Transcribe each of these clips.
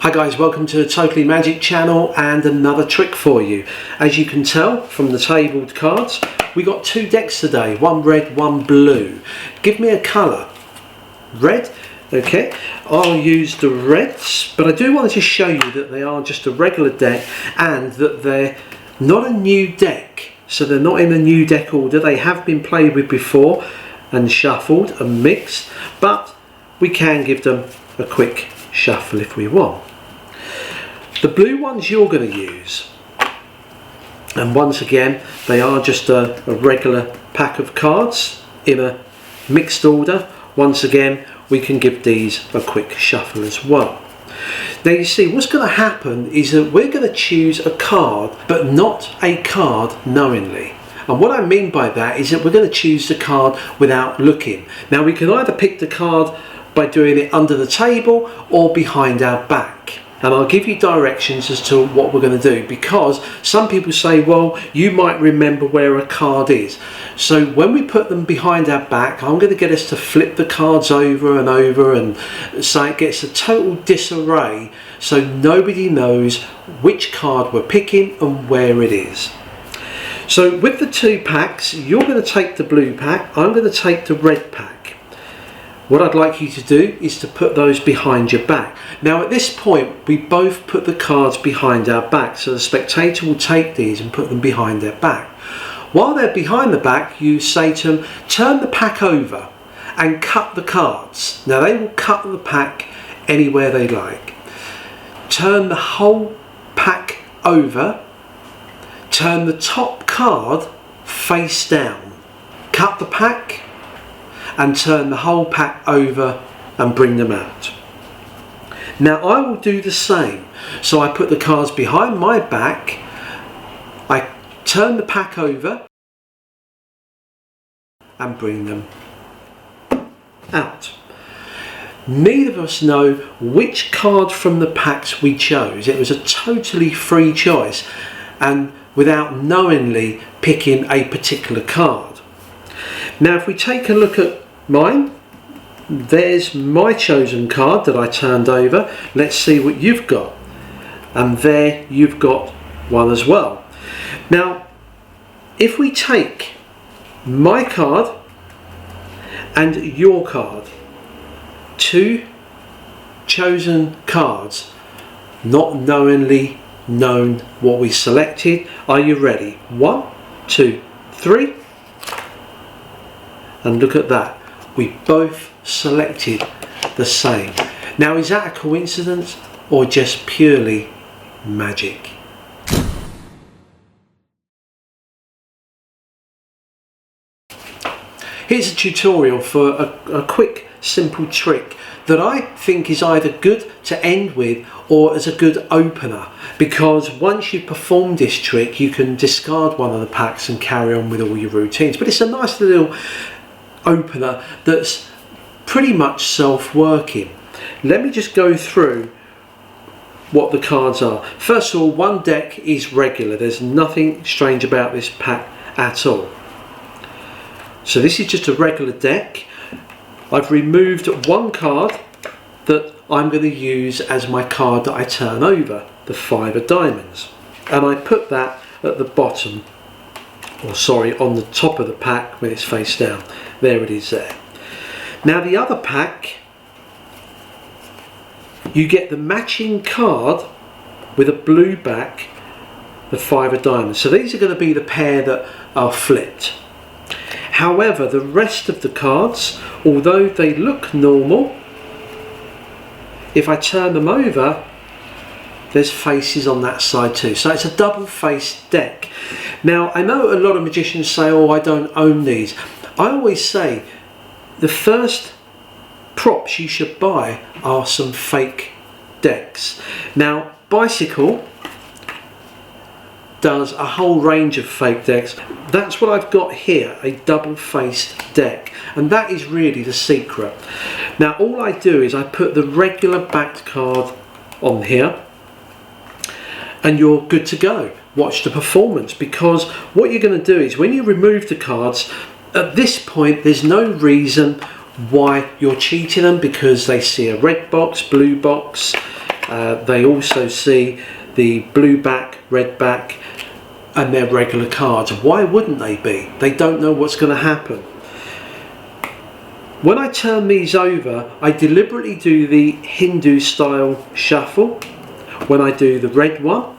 Hi guys, welcome to the Totally Magic channel and another trick for you. As you can tell from the tabled cards, we got two decks today, one red, one blue. Give me a colour. Red? Okay, I'll use the reds, but I do want to just show you that they are just a regular deck and that they're not a new deck. So they're not in a new deck order. They have been played with before and shuffled and mixed, but we can give them a quick shuffle if we want. The blue ones you're going to use, and once again they are just a regular pack of cards in a mixed order. Once again we can give these a quick shuffle as well. Now you see what's going to happen is that we're going to choose a card, but not a card knowingly. And what I mean by that is that we're going to choose the card without looking. Now we can either pick the card by doing it under the table or behind our back. And I'll give you directions as to what we're going to do, because some people say, well, you might remember where a card is. So when we put them behind our back, I'm going to get us to flip the cards over and over, and so it gets a total disarray, so nobody knows which card we're picking and where it is. So with the two packs, you're going to take the blue pack, I'm going to take the red pack. What I'd like you to do is to put those behind your back. Now at this point we both put the cards behind our back, so the spectator will take these and put them behind their back. While they're behind the back, you say to them, turn the pack over and cut the cards. Now they will cut the pack anywhere they like. Turn the whole pack over, turn the top card face down, cut the pack and turn the whole pack over and bring them out. Now I will do the same. So I put the cards behind my back, I turn the pack over and bring them out. Neither of us know which card from the packs we chose. It was a totally free choice and without knowingly picking a particular card. Now if we take a look at mine, there's my chosen card that I turned over. Let's see what you've got. And there you've got one as well. Now if we take my card and your card, two chosen cards, not knowingly known what we selected. Are you ready? 1, 2, 3. And look at that. We both selected the same. Now is that a coincidence or just purely magic? Here's a tutorial for a quick simple trick that I think is either good to end with or as a good opener, because once you've performed this trick you can discard one of the packs and carry on with all your routines. But it's a nice little opener that's pretty much self-working. Let me just go through what the cards are. First of all, one deck is regular. There's nothing strange about this pack at all. So this is just a regular deck. I've removed one card that I'm going to use as my card that I turn over, the 5 of diamonds, and I put that at the bottom, or sorry, on the top of the pack when it's face down. There it is there. Now the other pack, you get the matching card with a blue back, the 5 of diamonds. So these are going to be the pair that are flipped. However, the rest of the cards, although they look normal, if I turn them over, there's faces on that side too. So it's a double faced deck. Now I know a lot of magicians say, oh, I don't own these. I always say the first props you should buy are some fake decks. Now Bicycle does a whole range of fake decks. That's what I've got here, a double faced deck, and that is really the secret. Now all I do is I put the regular backed card on here and you're good to go. Watch the performance, because what you're going to do is when you remove the cards, at this point there's no reason why you're cheating them, because they see a red box, blue box, They also see the blue back, red back, and their regular cards. Why wouldn't they be? They don't know what's going to happen. When I turn these over, I deliberately do the Hindu style shuffle when I do the red one.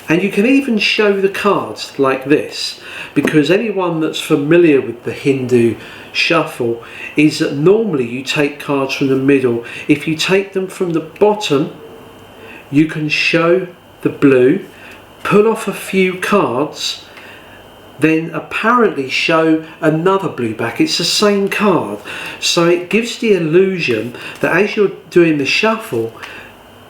And you can even show the cards like this, because anyone that's familiar with the Hindu shuffle is that normally you take cards from the middle. If you take them from the bottom, you can show the blue, pull off a few cards, then apparently show another blue back. It's the same card, so it gives the illusion that as you're doing the shuffle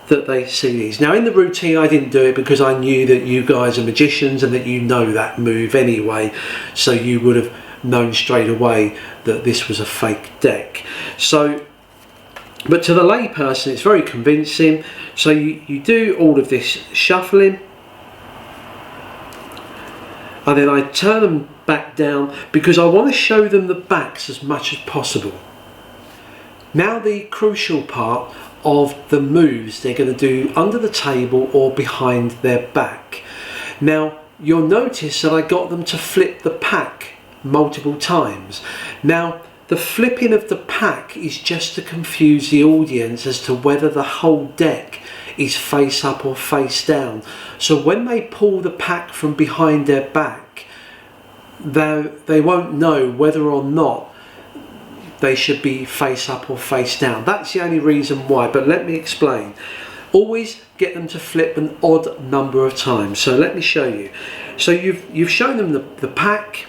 that they see these. Now in the routine I didn't do it because I knew that you guys are magicians and that you know that move anyway, so you would have known straight away that this was a fake deck. So, but to the lay person it's very convincing. So you do all of this shuffling, and then I turn them back down because I want to show them the backs as much as possible. Now the crucial part of the moves they're going to do under the table or behind their back. Now you'll notice that I got them to flip the pack multiple times. Now the flipping of the pack is just to confuse the audience as to whether the whole deck is face up or face down. So when they pull the pack from behind their back, they won't know whether or not they should be face up or face down. That's the only reason why, but let me explain. Always get them to flip an odd number of times. So let me show you. So you've shown them the pack.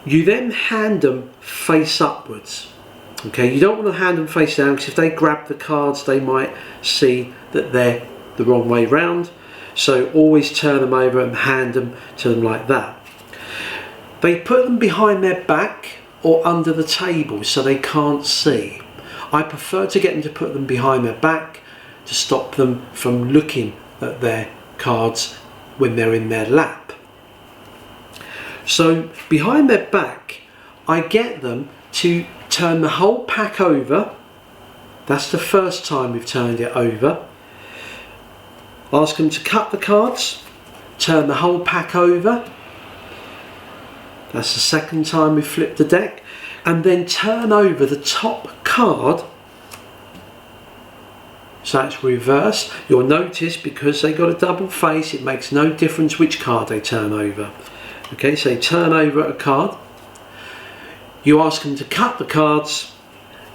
You then hand them face upwards. Okay, you don't want to hand them face down because if they grab the cards they might see that they're the wrong way round. So always turn them over and hand them to them like that. They put them behind their back or under the table so they can't see. I prefer to get them to put them behind their back to stop them from looking at their cards when they're in their lap. So behind their back I get them to turn the whole pack over. That's the first time we've turned it over. Ask them to cut the cards, turn the whole pack over. That's the second time we've flipped the deck. And then turn over the top card. So that's reversed. You'll notice because they got a double face, it makes no difference which card they turn over. Okay, so they turn over a card. You ask them to cut the cards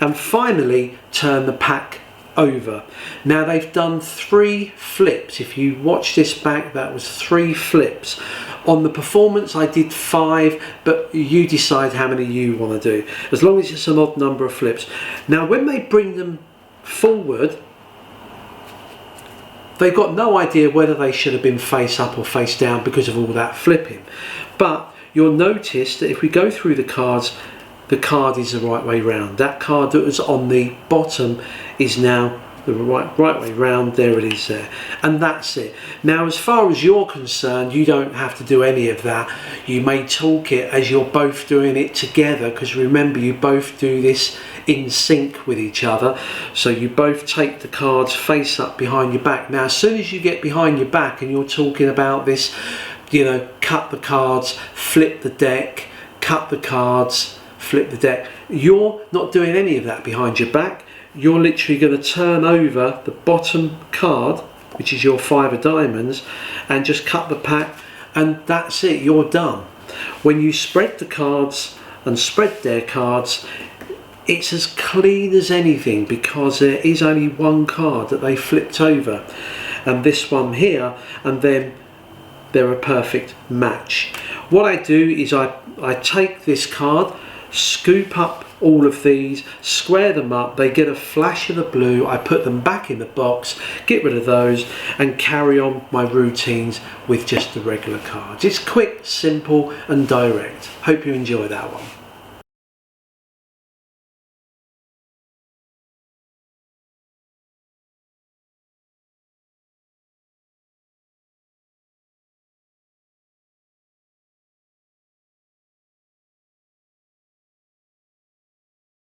and finally turn the pack over. Now they've done 3 flips. If you watch this back, that was 3 flips. On the performance I did 5, but you decide how many you want to do, as long as it's an odd number of flips. Now when they bring them forward, they've got no idea whether they should have been face up or face down because of all that flipping. But you'll notice that if we go through the cards, the card is the right way round. That card that was on the bottom is now the right way round. There it is there, and that's it. Now as far as you're concerned, you don't have to do any of that. You may talk it as you're both doing it together, because remember you both do this in sync with each other. So you both take the cards face up behind your back. Now as soon as you get behind your back and you're talking about this, you know, cut the cards, flip the deck, cut the cards, flip the deck, you're not doing any of that behind your back. You're literally going to turn over the bottom card, which is your 5 of diamonds, and just cut the pack, and that's it, you're done. When you spread the cards and spread their cards, it's as clean as anything, because there is only one card that they flipped over, and this one here, and then they're a perfect match. What I do is I take this card, scoop up all of these, square them up, they get a flash of the blue, I put them back in the box, get rid of those, and carry on my routines with just the regular cards. It's quick, simple and direct. Hope you enjoy that one.